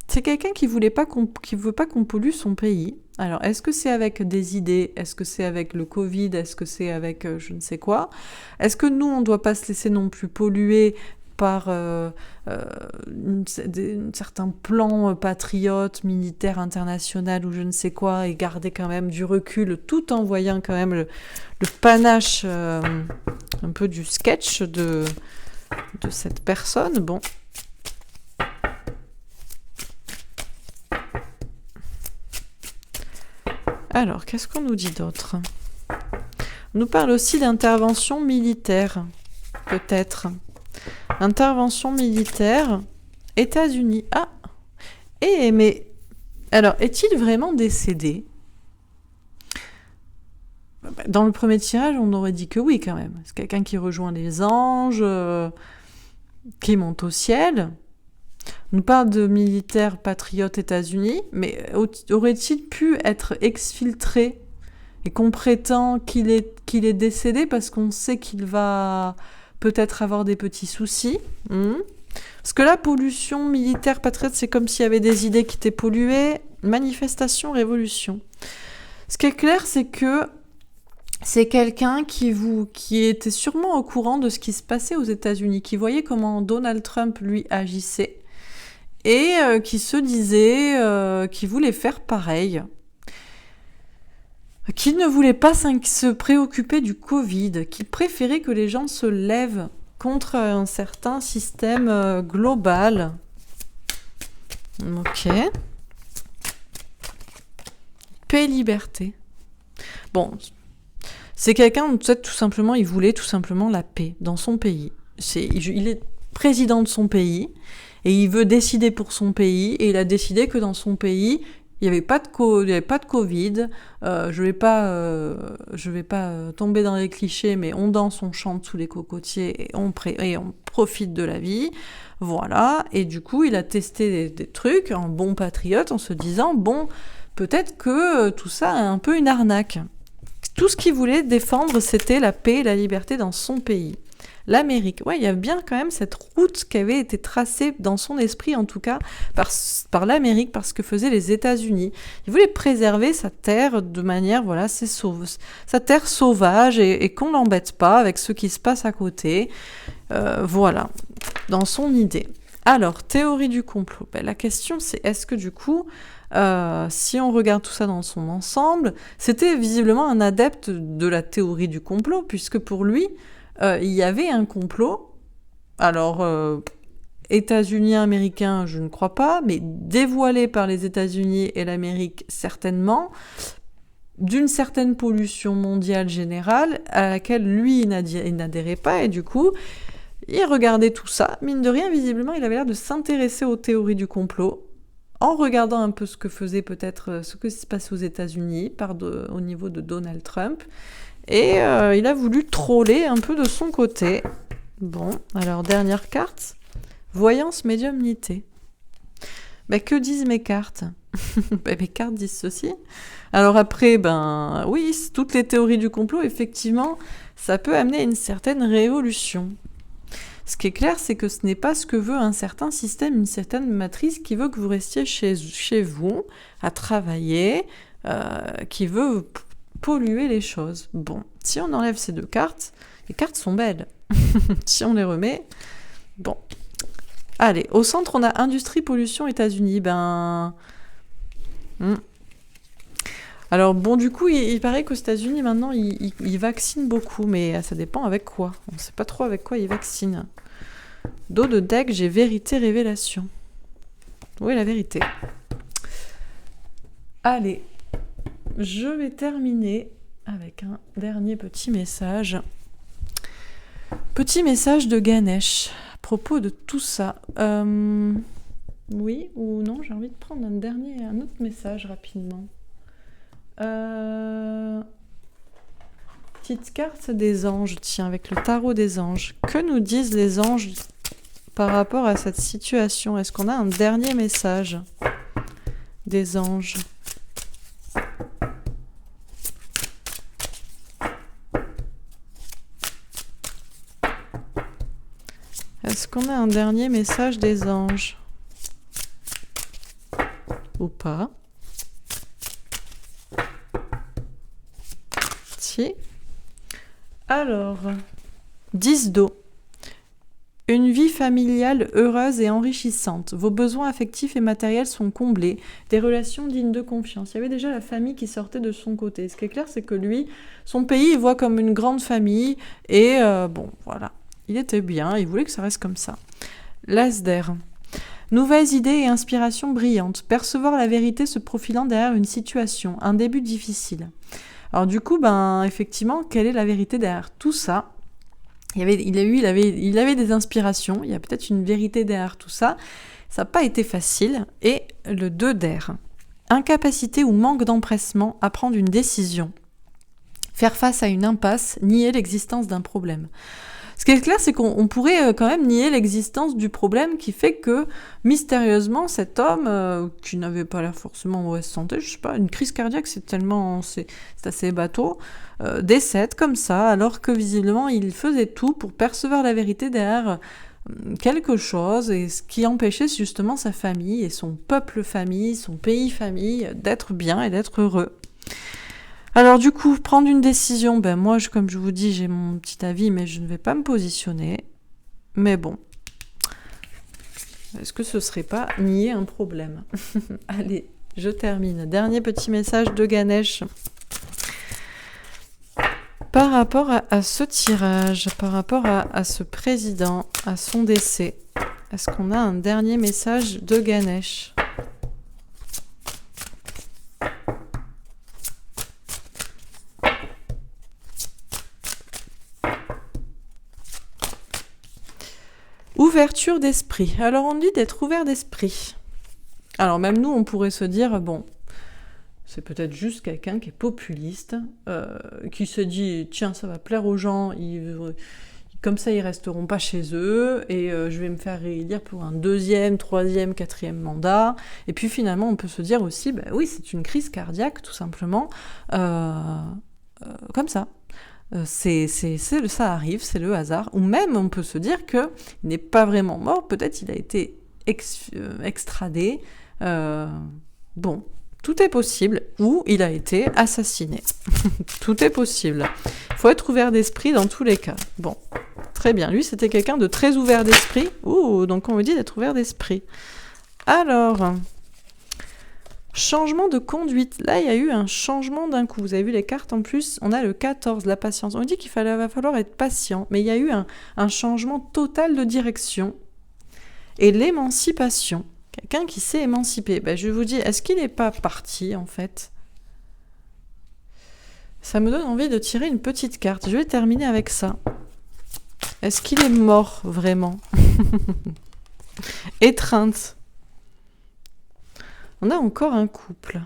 c'est quelqu'un qui veut pas qu'on pollue son pays. Alors, est-ce que c'est avec des idées? Est-ce que c'est avec le Covid? Est-ce que c'est avec je ne sais quoi? Est-ce que nous, on ne doit pas se laisser non plus polluer par certains plans patriotes, militaires, international ou je ne sais quoi, et garder quand même du recul, tout en voyant quand même le panache un peu du sketch de cette personne? Bon. Alors, qu'est-ce qu'on nous dit d'autre? On nous parle aussi d'intervention militaire, peut-être. Intervention militaire, États-Unis. Ah! Mais... Alors, est-il vraiment décédé? Dans le premier tirage, on aurait dit que oui, quand même. C'est quelqu'un qui rejoint les anges, qui monte au ciel. On nous parle de militaires patriotes États-Unis, mais aurait-il pu être exfiltré et qu'on prétend qu'il est décédé parce qu'on sait qu'il va peut-être avoir des petits soucis? Parce que la pollution militaire patriote, c'est comme s'il y avait des idées qui étaient polluées. Manifestation, révolution. Ce qui est clair, c'est que c'est quelqu'un qui était sûrement au courant de ce qui se passait aux États-Unis, qui voyait comment Donald Trump, lui, agissait, et qui se disait qu'il voulait faire pareil, qu'il ne voulait pas se préoccuper du Covid, qu'il préférait que les gens se lèvent contre un certain système global. Ok. Paix et liberté. Bon, c'est quelqu'un, peut-être tout simplement, il voulait tout simplement la paix dans son pays. Il est président de son pays, et il veut décider pour son pays, et il a décidé que dans son pays, il n'y avait pas de Covid. Je vais pas tomber dans les clichés, mais on danse, on chante sous les cocotiers, et on profite de la vie. Voilà, et du coup, il a testé des trucs en bon patriote, en se disant, bon, peut-être que tout ça est un peu une arnaque. Tout ce qu'il voulait défendre, c'était la paix et la liberté dans son pays. L'Amérique. Ouais, il y a bien quand même cette route qui avait été tracée dans son esprit, en tout cas, par l'Amérique, par ce que faisaient les États-Unis. Il voulait préserver sa terre de manière, voilà, sa terre sauvage, et qu'on l'embête pas avec ce qui se passe à côté. Voilà, dans son idée. Alors, théorie du complot. Ben, la question, c'est est-ce que du coup, si on regarde tout ça dans son ensemble, c'était visiblement un adepte de la théorie du complot, puisque pour lui, il y avait un complot. Alors, États-Unis américains, je ne crois pas, mais dévoilé par les États-Unis et l'Amérique, certainement, d'une certaine pollution mondiale générale à laquelle lui, il n'adhérait pas, et du coup, il regardait tout ça. Mine de rien, visiblement, il avait l'air de s'intéresser aux théories du complot, en regardant un peu ce que faisait peut-être, ce que se passe aux États-Unis au niveau de Donald Trump, et il a voulu troller un peu de son côté. Bon, alors dernière carte, voyance médiumnité. Ben, que disent mes cartes? Mes cartes disent ceci. Alors après, oui, toutes les théories du complot, effectivement, ça peut amener à une certaine révolution. Ce qui est clair, c'est que ce n'est pas ce que veut un certain système, une certaine matrice qui veut que vous restiez chez vous, à travailler, qui veut polluer les choses. Bon, si on enlève ces deux cartes, les cartes sont belles. Si on les remet, bon. Allez, au centre, on a industrie, pollution, États-Unis. Alors bon, du coup, il paraît qu'aux États-Unis, maintenant, ils vaccinent beaucoup, mais ça dépend avec quoi. On ne sait pas trop avec quoi ils vaccinent. Dos de deck, j'ai vérité, révélation. Oui, la vérité. Allez, je vais terminer avec un dernier petit message. Petit message de Ganesh à propos de tout ça. Oui ou non, j'ai envie de prendre un autre message rapidement. Petite carte des anges, tiens, avec le tarot des anges. Que nous disent les anges par rapport à cette situation? Est-ce qu'on a un dernier message des anges? Est-ce qu'on a un dernier message des anges? Ou pas? Si. Alors, 10 d'eau. Une vie familiale heureuse et enrichissante. Vos besoins affectifs et matériels sont comblés. Des relations dignes de confiance. Il y avait déjà la famille qui sortait de son côté. Ce qui est clair, c'est que lui, son pays, il voit comme une grande famille. Et bon, voilà. Il était bien, il voulait que ça reste comme ça. L'as d'air. Nouvelles idées et inspirations brillantes. Percevoir la vérité se profilant derrière une situation. Un début difficile. Alors du coup, effectivement, quelle est la vérité derrière tout ça? Il avait des inspirations, il y a peut-être une vérité derrière tout ça. Ça n'a pas été facile. Et le 2 d'air. Incapacité ou manque d'empressement à prendre une décision. Faire face à une impasse, nier l'existence d'un problème. Ce qui est clair, c'est qu'on pourrait quand même nier l'existence du problème qui fait que, mystérieusement, cet homme, qui n'avait pas l'air forcément en mauvaise santé, je sais pas, une crise cardiaque, c'est assez bateau, décède comme ça, alors que visiblement, il faisait tout pour percevoir la vérité derrière quelque chose, et ce qui empêchait justement sa famille et son peuple famille, son pays famille, d'être bien et d'être heureux. Alors du coup, prendre une décision, moi, comme je vous dis, j'ai mon petit avis, mais je ne vais pas me positionner. Mais bon, est-ce que ce serait pas nier un problème? Allez, je termine. Dernier petit message de Ganesh. Par rapport à ce tirage, par rapport à ce président, à son décès, est-ce qu'on a un dernier message de Ganesh? Ouverture d'esprit. Alors on dit d'être ouvert d'esprit. Alors même nous, on pourrait se dire, bon, c'est peut-être juste quelqu'un qui est populiste, qui se dit, tiens, ça va plaire aux gens, comme ça ils resteront pas chez eux, et je vais me faire réélire pour un 2e, 3e, 4e mandat. Et puis finalement, on peut se dire aussi, oui, c'est une crise cardiaque, tout simplement, comme ça. Ça arrive, c'est le hasard. Ou même, on peut se dire qu'il n'est pas vraiment mort, peut-être il a été extradé. Bon, tout est possible. Ou il a été assassiné. Tout est possible. Il faut être ouvert d'esprit dans tous les cas. Bon, Très bien. Lui, c'était quelqu'un de très ouvert d'esprit. Ouh, donc on me dit d'être ouvert d'esprit. Alors, changement de conduite. Là, il y a eu un changement d'un coup. Vous avez vu les cartes en plus. On a le 14, la patience. On dit va falloir être patient. Mais il y a eu un changement total de direction. Et l'émancipation. Quelqu'un qui s'est émancipé. Ben, je vous dis, est-ce qu'il n'est pas parti, en fait ? Ça me donne envie de tirer une petite carte. Je vais terminer avec ça. Est-ce qu'il est mort, vraiment ? Étreinte. On a encore un couple.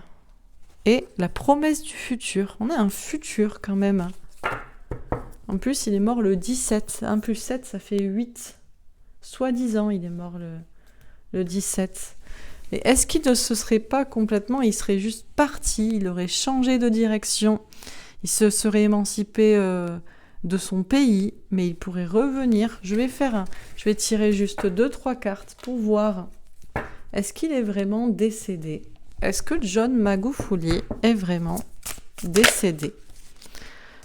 Et la promesse du futur. On a un futur, quand même. En plus, il est mort le 17. 1 plus 7, ça fait 8. Soi-disant, il est mort le 17. Et est-ce qu'il ne se serait pas complètement... Il serait juste parti, il aurait changé de direction. Il se serait émancipé de son pays, mais il pourrait revenir. Je vais tirer juste 2-3 cartes pour voir. Est-ce qu'il est vraiment décédé ? Est-ce que John Magufuli est vraiment décédé ?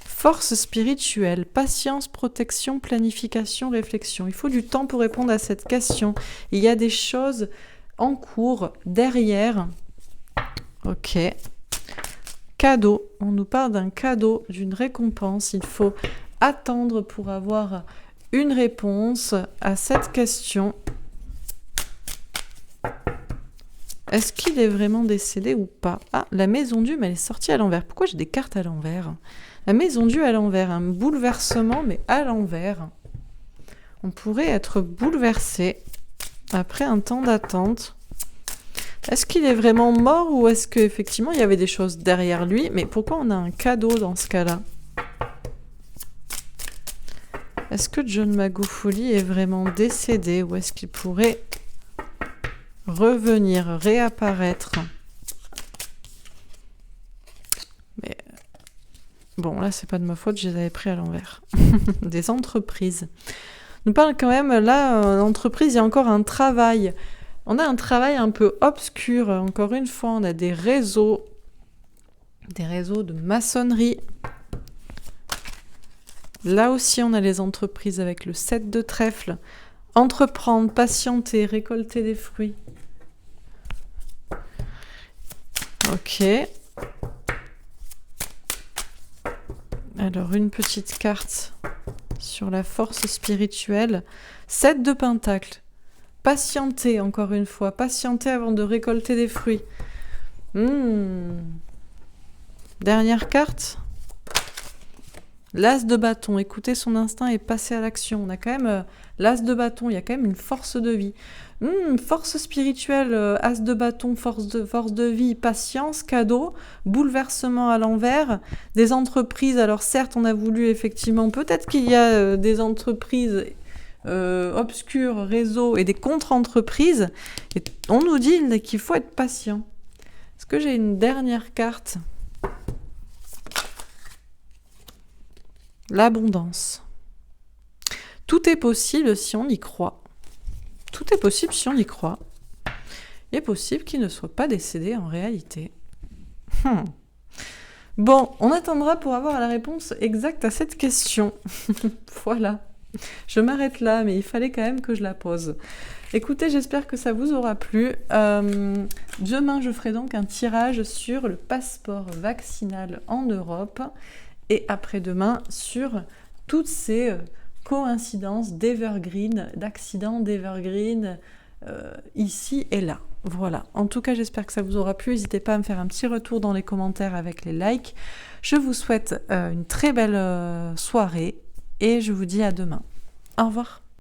Force spirituelle, patience, protection, planification, réflexion. Il faut du temps pour répondre à cette question. Il y a des choses en cours, derrière. Ok. Cadeau. On nous parle d'un cadeau, d'une récompense. Il faut attendre pour avoir une réponse à cette question. Est-ce qu'il est vraiment décédé ou pas ? Ah, la maison Dieu, mais elle est sortie à l'envers. Pourquoi j'ai des cartes à l'envers ? La maison Dieu à l'envers, un bouleversement, mais à l'envers. On pourrait être bouleversé après un temps d'attente. Est-ce qu'il est vraiment mort ou est-ce qu'effectivement il y avait des choses derrière lui ? Mais pourquoi on a un cadeau dans ce cas-là ? Est-ce que John Magufuli est vraiment décédé ou est-ce qu'il pourrait revenir, réapparaître ? Mais bon, là c'est pas de ma faute, je les avais pris à l'envers. Des entreprises. On nous parle quand même, là, l'entreprise, il y a encore un travail. On a un travail un peu obscur. Encore une fois, on a des réseaux de maçonnerie. Là aussi, on a les entreprises avec le 7 de trèfle. Entreprendre, patienter, récolter des fruits. Ok. Alors, une petite carte sur la force spirituelle. 7 de pentacle. Patienter, encore une fois. Patienter avant de récolter des fruits. Dernière carte. L'as de bâton. Écouter son instinct et passer à l'action. On a quand même l'as de bâton. Il y a quand même une force de vie. Force spirituelle, as de bâton, force de vie, patience, cadeau, bouleversement à l'envers, des entreprises. Alors certes, on a voulu effectivement, peut-être qu'il y a des entreprises obscures, réseaux et des contre-entreprises. Et on nous dit qu'il faut être patient. Est-ce que j'ai une dernière carte ? L'abondance. Tout est possible si on y croit. Tout est possible si on y croit. Il est possible qu'il ne soit pas décédé en réalité. Bon, on attendra pour avoir la réponse exacte à cette question. Voilà. Je m'arrête là, mais il fallait quand même que je la pose. Écoutez, j'espère que ça vous aura plu. Demain, je ferai donc un tirage sur le passeport vaccinal en Europe. Et après-demain, sur toutes ces coïncidences d'Evergreen, d'accidents d'Evergreen, ici et là. Voilà. En tout cas, j'espère que ça vous aura plu. N'hésitez pas à me faire un petit retour dans les commentaires avec les likes. Je vous souhaite une très belle soirée et je vous dis à demain. Au revoir.